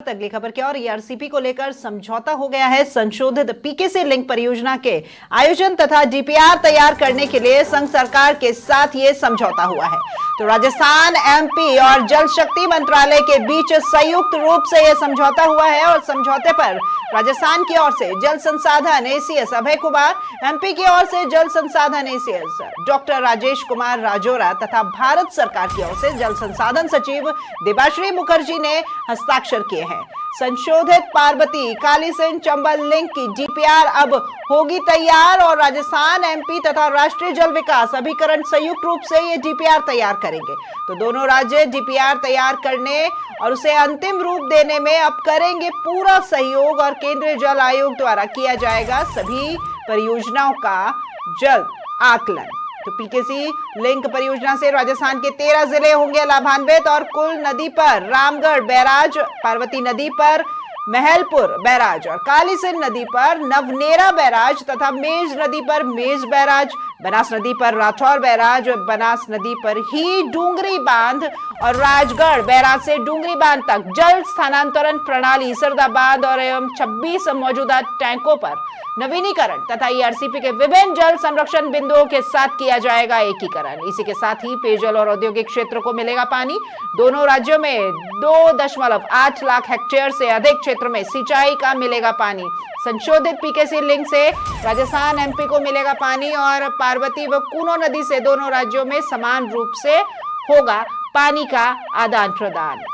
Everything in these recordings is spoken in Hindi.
अगली खबर क्या और ईआरसीपी को लेकर समझौता हो गया है। संशोधित पीकेसी लिंक परियोजना के आयोजन तथा डीपीआर तैयार करने के लिए संघ सरकार के साथ ये समझौता हुआ है। तो राजस्थान, एमपी और जल शक्ति मंत्रालय के बीच संयुक्त रूप से यह समझौता हुआ है और समझौते पर राजस्थान की ओर से जल संसाधन एसीएस अभय कुमार, एमपी की ओर से जल संसाधन एसीएस डॉक्टर राजेश कुमार राजौरा तथा भारत सरकार की ओर से जल संसाधन सचिव देबाश्री मुखर्जी ने हस्ताक्षर किए हैं। संशोधित पार्वती कालीसिंध चंबल लिंक की डीपीआर अब होगी तैयार और राजस्थान, एमपी तथा राष्ट्रीय जल विकास अभिकरण संयुक्त रूप से ये डीपीआर तैयार करेंगे। तो दोनों राज्य डीपीआर तैयार करने और उसे अंतिम रूप देने में अब करेंगे पूरा सहयोग और केंद्रीय जल आयोग द्वारा किया जाएगा सभी परियोजनाओं का जल्द आकलन। तो पीकेसी लिंक परियोजना से राजस्थान के 13 जिले होंगे लाभान्वित और कुल नदी पर रामगढ़ बैराज, पार्वती नदी पर महलपुर बैराज और कालीसिंध नदी पर नवनेरा बैराज तथा मेज नदी पर मेज बैराज, बनास नदी पर राठौर बैराज, बनास नदी पर ही डूंगरी बांध और राजगढ़ बैराज से डूंगरी बांध तक जल स्थानांतरण प्रणाली सरदा बांध और एवं 26 मौजूदा टैंकों पर नवीनीकरण तथा ईआरसीपी के विभिन्न जल संरक्षण बिंदुओं के साथ किया जाएगा एकीकरण। इसी के साथ ही पेयजल और औद्योगिक क्षेत्र को मिलेगा पानी। दोनों राज्यों में 2.8 लाख हेक्टेयर से अधिक क्षेत्र में सिंचाई का मिलेगा पानी। संशोधित पीकेसी लिंक से राजस्थान, एमपी को मिलेगा पानी और पार्वती व कूनो नदी से दोनों राज्यों में समान रूप से होगा पानी का आदान प्रदान।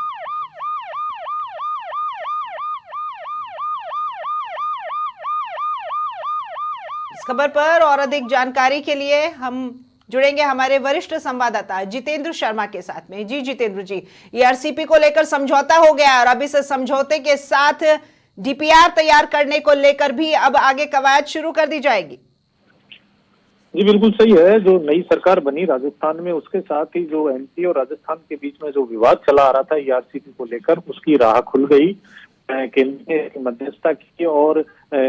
इस खबर पर और अधिक जानकारी के लिए हम जुड़ेंगे हमारे वरिष्ठ संवाददाता जितेंद्र शर्मा के साथ में। जी जितेंद्र जी, ईआरसीपी को लेकर समझौता हो गया और अब इस समझौते के साथ डीपीआर तैयार करने को लेकर भी अब आगे कवायद शुरू कर दी जाएगी। जी बिल्कुल सही है। जो नई सरकार बनी राजस्थान में, उसके साथ ही जो एमपी और राजस्थान के बीच में जो विवाद चला आ रहा था ईआरसीपी को लेकर, उसकी राह खुल गई केंद्र की मध्यस्थता की और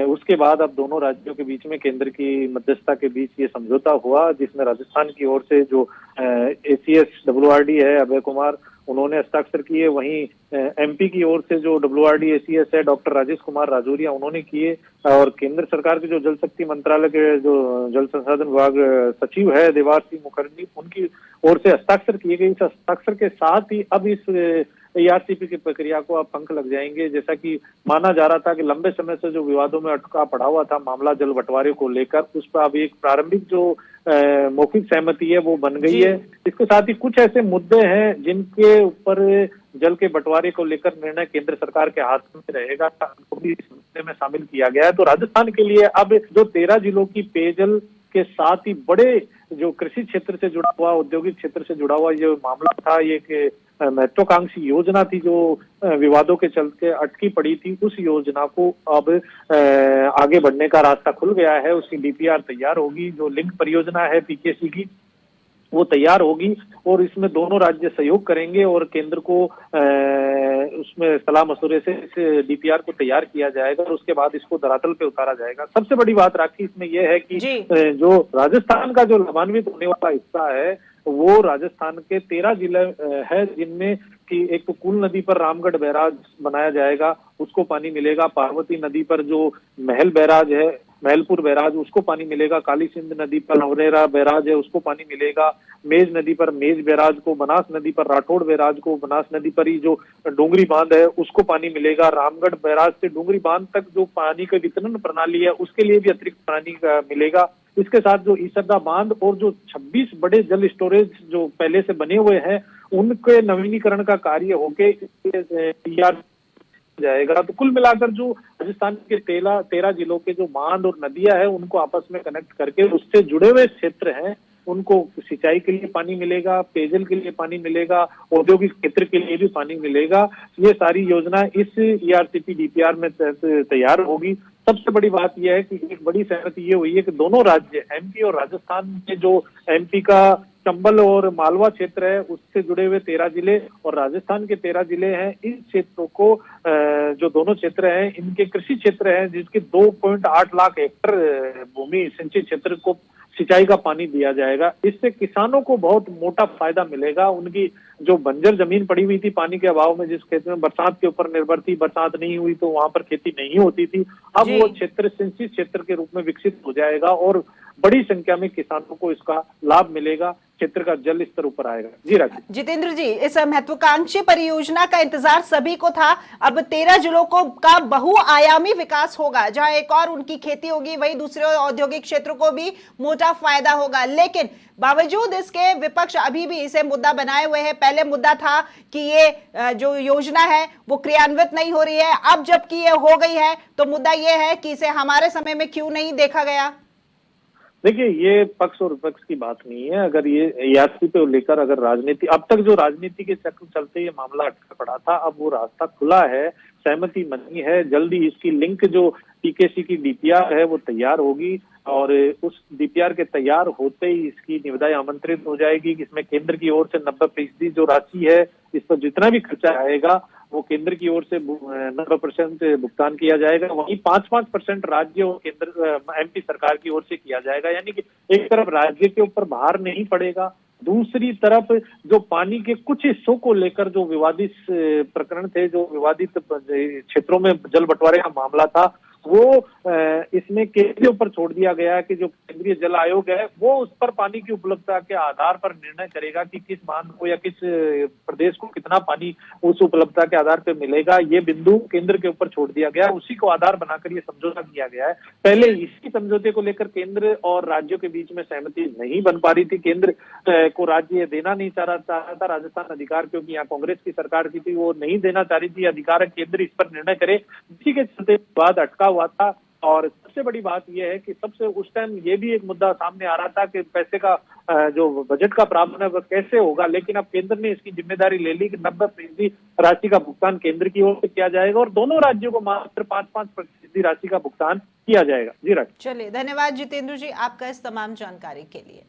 उसके बाद अब दोनों राज्यों के बीच में केंद्र की मध्यस्थता के बीच ये समझौता हुआ, जिसमें राजस्थान की ओर से जो एसीएस डब्ल्यूआरडी है अभय कुमार, उन्होंने हस्ताक्षर किए। वहीं एमपी की ओर से जो डब्ल्यूआरडी एसीएस है डॉक्टर राजेश कुमार राजौरिया, उन्होंने किए। और केंद्र सरकार के जो जल शक्ति मंत्रालय के जो जल संसाधन विभाग सचिव है देबाश्री मुखर्जी, उनकी ओर से हस्ताक्षर किए गए। इस हस्ताक्षर के साथ ही अब इस ईआरसीपी की प्रक्रिया को अब पंख लग जाएंगे। जैसा कि माना जा रहा था कि लंबे समय से जो विवादों में अटका पड़ा हुआ था मामला जल बंटवारे को लेकर, उस पर अब एक प्रारंभिक जो मौखिक सहमति है वो बन गई है। इसके साथ ही कुछ ऐसे मुद्दे हैं जिनके ऊपर जल के बंटवारे को लेकर निर्णय केंद्र सरकार के हाथ में रहेगा, उनको भी इस मुद्दे में शामिल किया गया है। तो राजस्थान के लिए अब जो 13 जिलों की पेयजल के साथ ही बड़े जो कृषि क्षेत्र से जुड़ा हुआ, औद्योगिक क्षेत्र से जुड़ा हुआ ये मामला था, ये महत्वाकांक्षी योजना थी जो विवादों के चलते अटकी पड़ी थी, उस योजना को अब आगे बढ़ने का रास्ता खुल गया है। उसकी डीपीआर तैयार होगी। जो लिंक परियोजना है पीकेसी की, वो तैयार होगी और इसमें दोनों राज्य सहयोग करेंगे और केंद्र को उसमें सलाह मशवरे से इस डीपीआर को तैयार किया जाएगा और उसके बाद इसको धरातल पे उतारा जाएगा। सबसे बड़ी बात राखी इसमें यह है कि जो राजस्थान का जो लाभान्वित होने वाला हिस्सा है वो राजस्थान के 13 जिले है, जिनमें कि एक तो कुल नदी पर रामगढ़ बैराज बनाया जाएगा, उसको पानी मिलेगा। पार्वती नदी पर जो महल बैराज है, महलपुर बैराज, उसको पानी मिलेगा। कालीसिंध नदी पर नवनेरा बैराज है, उसको पानी मिलेगा। मेज नदी पर मेज बैराज को, बनास नदी पर राठौड़ बैराज को, बनास नदी पर ही जो डूंगरी बांध है उसको पानी मिलेगा। रामगढ़ बैराज से डूंगरी बांध तक जो पानी का वितरण प्रणाली है उसके लिए भी अतिरिक्त पानी मिलेगा। इसके साथ जो ईसरदा बांध और जो 26 बड़े जल स्टोरेज जो पहले से बने हुए हैं उनके नवीनीकरण का कार्य होके तैयार जाएगा। तो कुल मिलाकर जो राजस्थान के 13 जिलों के जो बांध और नदियां हैं उनको आपस में कनेक्ट करके उससे जुड़े हुए क्षेत्र हैं, उनको सिंचाई के लिए पानी मिलेगा, पेयजल के लिए पानी मिलेगा, औद्योगिक क्षेत्र के लिए भी पानी मिलेगा। ये सारी योजना इस ईआरसीपी डीपीआर में तैयार होगी। सबसे बड़ी बात यह है कि एक बड़ी सहमति ये हुई है कि दोनों राज्य एमपी और राजस्थान के जो एमपी का चंबल और मालवा क्षेत्र है उससे जुड़े हुए 13 जिले और राजस्थान के 13 जिले हैं, इन क्षेत्रों को जो दोनों क्षेत्र हैं इनके कृषि क्षेत्र हैं जिसके 2.8 लाख हेक्टेयर भूमि सिंचित क्षेत्र को सिंचाई का पानी दिया जाएगा। इससे किसानों को बहुत मोटा फायदा मिलेगा। उनकी जो बंजर जमीन पड़ी हुई थी पानी के अभाव में, जिस खेत में बरसात के ऊपर निर्भर थी, बरसात नहीं हुई तो वहां पर खेती नहीं होती थी, अब जी। वो क्षेत्र सिंचित क्षेत्र के रूप में विकसित हो जाएगा और बड़ी संख्या में किसानों को इसका लाभ मिलेगा, क्षेत्र का जल स्तर ऊपर आएगा। जी राखी। जितेंद्र जी, इस महत्वाकांक्षी परियोजना का इंतजार सभी को था। अब 13 जिलों को का बहुआयामी विकास होगा, जहां एक और उनकी खेती होगी, वहीं दूसरे औद्योगिक क्षेत्रों को भी मोटा फायदा होगा। लेकिन बावजूद इसके विपक्ष अभी भी इसे मुद्दा बनाए हुए है। पहले मुद्दा था कि ये जो योजना है वो क्रियान्वित नहीं हो रही है, अब जबकि ये हो गई है तो मुद्दा ये है कि इसे हमारे समय में क्यों नहीं देखा गया। देखिए, ये पक्ष और विपक्ष की बात नहीं है। अगर ये एआरसी पे लेकर अगर राजनीति, अब तक जो राजनीति के चक्र चलते ये मामला अटका पड़ा था, अब वो रास्ता खुला है, सहमति बनी है। जल्दी इसकी लिंक जो पीकेसी की डीपीआर है वो तैयार होगी और उस डीपीआर के तैयार होते ही इसकी निविदाएं आमंत्रित हो जाएगी। इसमें केंद्र की ओर से 90% जो राशि है, इस पर जितना भी खर्चा आएगा वो केंद्र की ओर से 90% भुगतान किया जाएगा। वहीं 5-5% राज्य और केंद्र एमपी सरकार की ओर से किया जाएगा। यानी कि एक तरफ राज्य के ऊपर भार नहीं पड़ेगा, दूसरी तरफ जो पानी के कुछ हिस्सों को लेकर जो विवादित प्रकरण थे, जो विवादित क्षेत्रों में जल बंटवारे का मामला था, वो इसमें केंद्र के ऊपर छोड़ दिया गया है कि जो केंद्रीय जल आयोग है वो उस पर पानी की उपलब्धता के आधार पर निर्णय करेगा कि किस बांध को या किस प्रदेश को कितना पानी उस उपलब्धता के आधार पर मिलेगा। ये बिंदु केंद्र के ऊपर छोड़ दिया गया, उसी को आधार बनाकर ये समझौता किया गया है। पहले इसी समझौते को लेकर केंद्र और राज्यों के बीच में सहमति नहीं बन पा रही थी। केंद्र को राज्य देना नहीं चाह रहा था राजस्थान अधिकार, क्योंकि यहाँ कांग्रेस की सरकार की थी, वो नहीं देना चाह रही थी अधिकार, केंद्र इस पर निर्णय करे। इसी के चलते बाद अटका हुआ था। और सबसे बड़ी बात यह है कि सबसे उस टाइम ये भी एक मुद्दा सामने आ रहा था कि पैसे का जो बजट का प्रावधान है वह कैसे होगा, लेकिन अब केंद्र ने इसकी जिम्मेदारी ले ली कि 90% राशि का भुगतान केंद्र की ओर से किया जाएगा और दोनों राज्यों को मात्र 5-5% राशि का भुगतान किया जाएगा। जी राज। चलिए, धन्यवाद जितेंद्र जी आपका इस तमाम जानकारी के लिए।